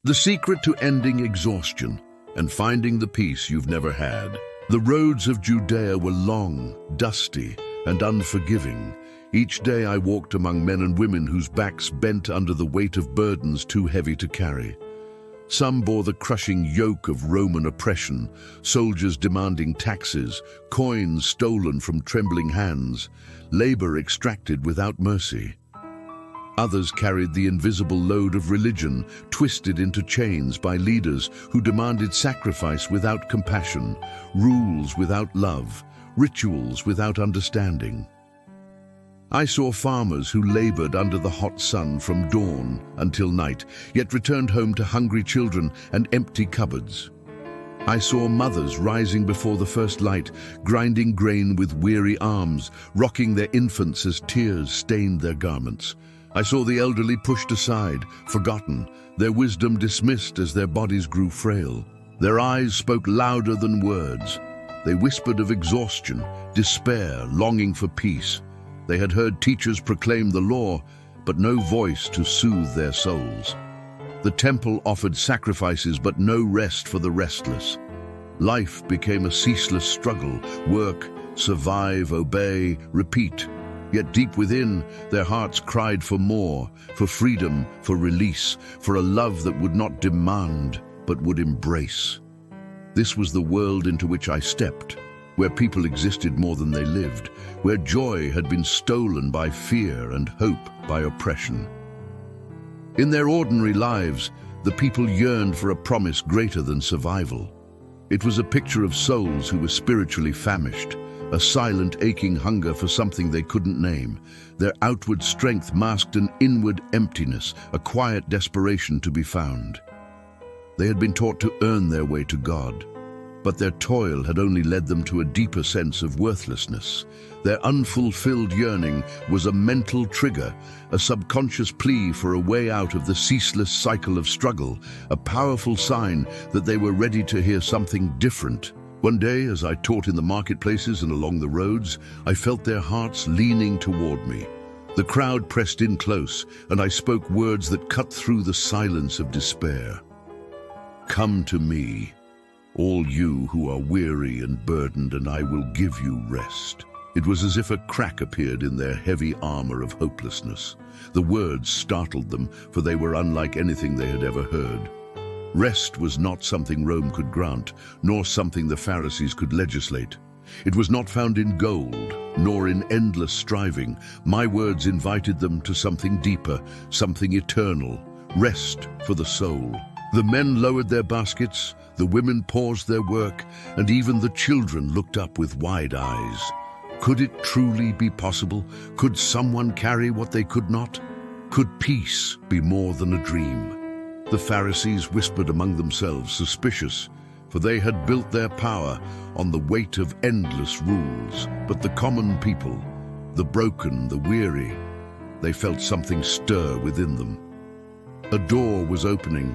The secret to ending exhaustion and finding the peace you've never had. The roads of Judea were long, dusty, and unforgiving. Each day I walked among men and women whose backs bent under the weight of burdens too heavy to carry. Some bore the crushing yoke of Roman oppression, soldiers demanding taxes, coins stolen from trembling hands, labor extracted without mercy. Others carried the invisible load of religion, twisted into chains by leaders who demanded sacrifice without compassion, rules without love, rituals without understanding. I saw farmers who labored under the hot sun from dawn until night, yet returned home to hungry children and empty cupboards. I saw mothers rising before the first light, grinding grain with weary arms, rocking their infants as tears stained their garments. I saw the elderly pushed aside, forgotten, their wisdom dismissed as their bodies grew frail. Their eyes spoke louder than words. They whispered of exhaustion, despair, longing for peace. They had heard teachers proclaim the law, but no voice to soothe their souls. The temple offered sacrifices, but no rest for the restless. Life became a ceaseless struggle, work, survive, obey, repeat. Yet deep within, their hearts cried for more, for freedom, for release, for a love that would not demand, but would embrace. This was the world into which I stepped, where people existed more than they lived, where joy had been stolen by fear and hope by oppression. In their ordinary lives, the people yearned for a promise greater than survival. It was a picture of souls who were spiritually famished, a silent, aching hunger for something they couldn't name. Their outward strength masked an inward emptiness, a quiet desperation to be found. They had been taught to earn their way to God, but their toil had only led them to a deeper sense of worthlessness. Their unfulfilled yearning was a mental trigger, a subconscious plea for a way out of the ceaseless cycle of struggle, a powerful sign that they were ready to hear something different. One day, as I taught in the marketplaces and along the roads, I felt their hearts leaning toward me. The crowd pressed in close, and I spoke words that cut through the silence of despair. "Come to me, all you who are weary and burdened, and I will give you rest." It was as if a crack appeared in their heavy armor of hopelessness. The words startled them, for they were unlike anything they had ever heard. Rest was not something Rome could grant, nor something the Pharisees could legislate. It was not found in gold, nor in endless striving. My words invited them to something deeper, something eternal, rest for the soul. The men lowered their baskets, the women paused their work, and even the children looked up with wide eyes. Could it truly be possible? Could someone carry what they could not? Could peace be more than a dream? The Pharisees whispered among themselves, suspicious, for they had built their power on the weight of endless rules. But the common people, the broken, the weary, they felt something stir within them. A door was opening,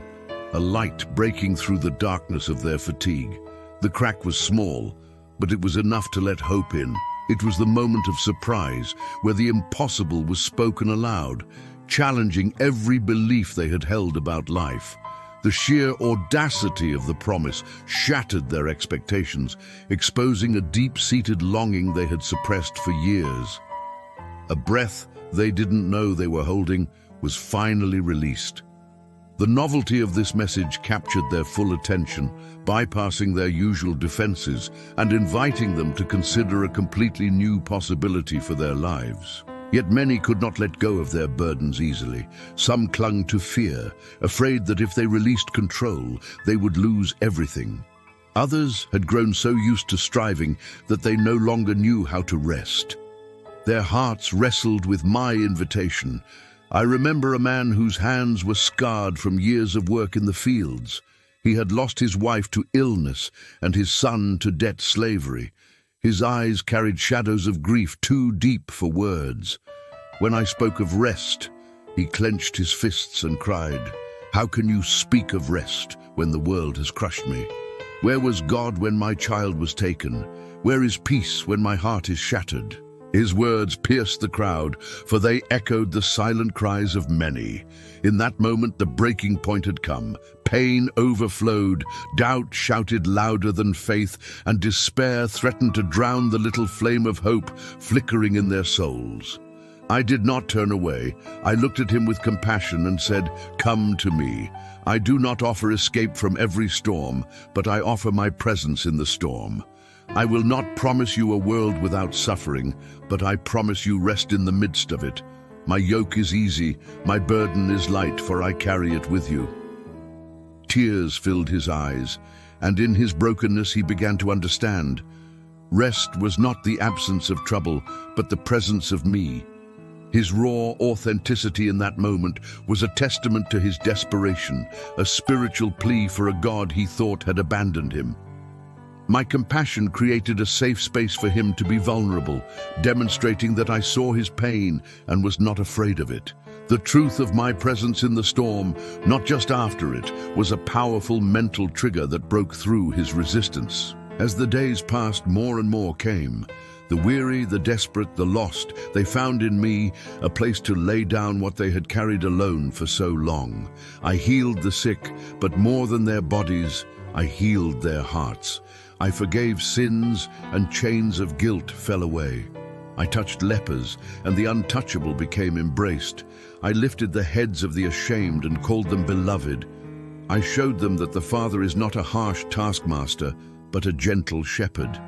a light breaking through the darkness of their fatigue. The crack was small, but it was enough to let hope in. It was the moment of surprise, where the impossible was spoken aloud, challenging every belief they had held about life. The sheer audacity of the promise shattered their expectations, exposing a deep-seated longing they had suppressed for years. A breath they didn't know they were holding was finally released. The novelty of this message captured their full attention, bypassing their usual defenses and inviting them to consider a completely new possibility for their lives. Yet many could not let go of their burdens easily. Some clung to fear, afraid that if they released control, they would lose everything. Others had grown so used to striving that they no longer knew how to rest. Their hearts wrestled with my invitation. I remember a man whose hands were scarred from years of work in the fields. He had lost his wife to illness and his son to debt slavery. His eyes carried shadows of grief too deep for words. When I spoke of rest, he clenched his fists and cried, "How can you speak of rest when the world has crushed me? Where was God when my child was taken? Where is peace when my heart is shattered?" His words pierced the crowd, for they echoed the silent cries of many. In that moment, the breaking point had come. Pain overflowed, doubt shouted louder than faith, and despair threatened to drown the little flame of hope flickering in their souls. I did not turn away. I looked at him with compassion and said, "Come to me. I do not offer escape from every storm, but I offer my presence in the storm. I will not promise you a world without suffering, but I promise you rest in the midst of it. My yoke is easy, my burden is light, for I carry it with you." Tears filled his eyes, and in his brokenness he began to understand. Rest was not the absence of trouble, but the presence of me. His raw authenticity in that moment was a testament to his desperation, a spiritual plea for a God he thought had abandoned him. My compassion created a safe space for him to be vulnerable, demonstrating that I saw his pain and was not afraid of it. The truth of my presence in the storm, not just after it, was a powerful mental trigger that broke through his resistance. As the days passed, more and more came. The weary, the desperate, the lost, they found in me a place to lay down what they had carried alone for so long. I healed the sick, but more than their bodies, I healed their hearts. I forgave sins, and chains of guilt fell away. I touched lepers, and the untouchable became embraced. I lifted the heads of the ashamed and called them beloved. I showed them that the Father is not a harsh taskmaster, but a gentle shepherd.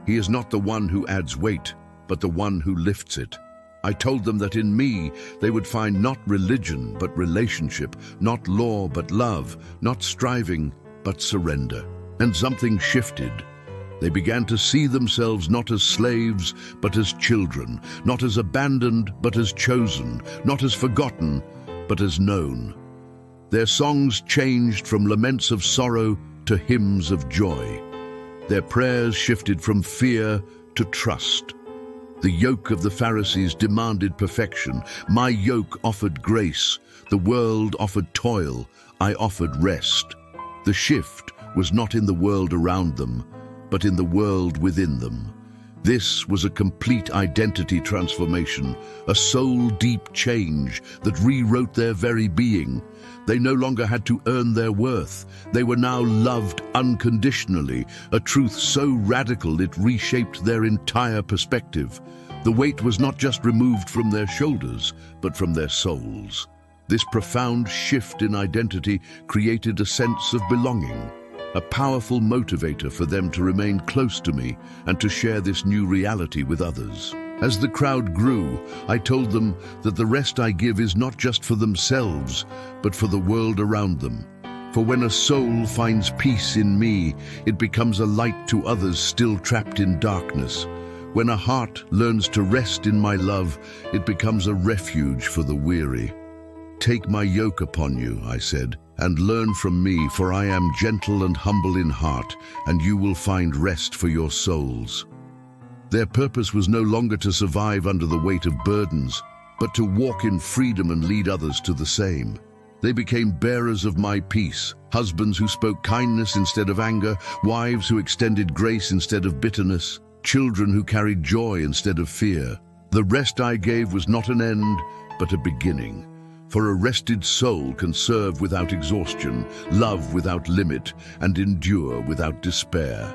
He is not the one who adds weight, but the one who lifts it. I told them that in me they would find not religion, but relationship, not law, but love, not striving, but surrender. And something shifted. They began to see themselves not as slaves, but as children, not as abandoned, but as chosen, not as forgotten, but as known. Their songs changed from laments of sorrow to hymns of joy. Their prayers shifted from fear to trust. The yoke of the Pharisees demanded perfection. My yoke offered grace. The world offered toil. I offered rest. The shift was not in the world around them, but in the world within them. This was a complete identity transformation, a soul-deep change that rewrote their very being. They no longer had to earn their worth. They were now loved unconditionally, a truth so radical it reshaped their entire perspective. The weight was not just removed from their shoulders, but from their souls. This profound shift in identity created a sense of belonging, a powerful motivator for them to remain close to me and to share this new reality with others. As the crowd grew, I told them that the rest I give is not just for themselves, but for the world around them. For when a soul finds peace in me, it becomes a light to others still trapped in darkness. When a heart learns to rest in my love, it becomes a refuge for the weary. "Take my yoke upon you," I said, "and learn from me, for I am gentle and humble in heart, and you will find rest for your souls." Their purpose was no longer to survive under the weight of burdens, but to walk in freedom and lead others to the same. They became bearers of my peace, husbands who spoke kindness instead of anger, wives who extended grace instead of bitterness, children who carried joy instead of fear. The rest I gave was not an end, but a beginning. For a rested soul can serve without exhaustion, love without limit, and endure without despair.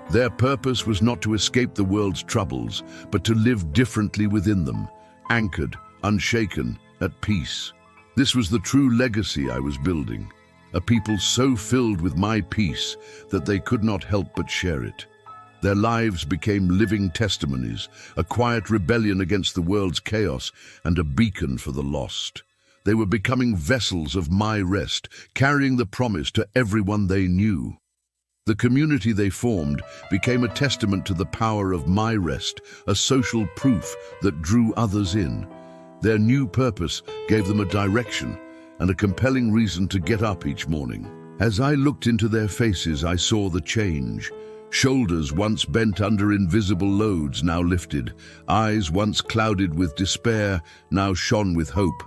Their purpose was not to escape the world's troubles, but to live differently within them, anchored, unshaken, at peace. This was the true legacy I was building, a people so filled with my peace that they could not help but share it. Their lives became living testimonies, a quiet rebellion against the world's chaos and a beacon for the lost. They were becoming vessels of my rest, carrying the promise to everyone they knew. The community they formed became a testament to the power of my rest, a social proof that drew others in. Their new purpose gave them a direction and a compelling reason to get up each morning. As I looked into their faces, I saw the change. Shoulders once bent under invisible loads now lifted, eyes once clouded with despair now shone with hope,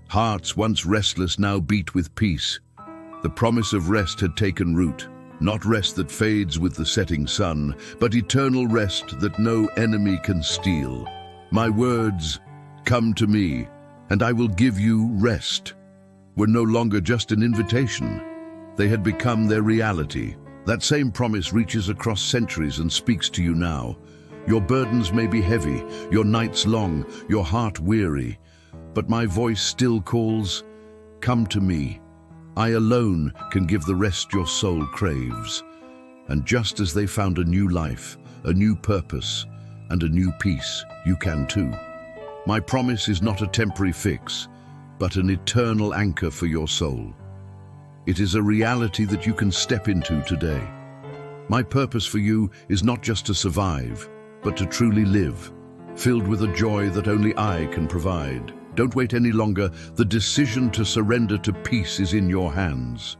hearts once restless now beat with peace. The promise of rest had taken root, not rest that fades with the setting sun, but eternal rest that no enemy can steal. My words, "Come to me, and I will give you rest," were no longer just an invitation. They had become their reality. That same promise reaches across centuries and speaks to you now. Your burdens may be heavy, your nights long, your heart weary, but my voice still calls, "Come to me. I alone can give the rest your soul craves." And just as they found a new life, a new purpose, and a new peace, you can too. My promise is not a temporary fix, but an eternal anchor for your soul. It is a reality that you can step into today. My purpose for you is not just to survive, but to truly live, filled with a joy that only I can provide. Don't wait any longer. The decision to surrender to peace is in your hands.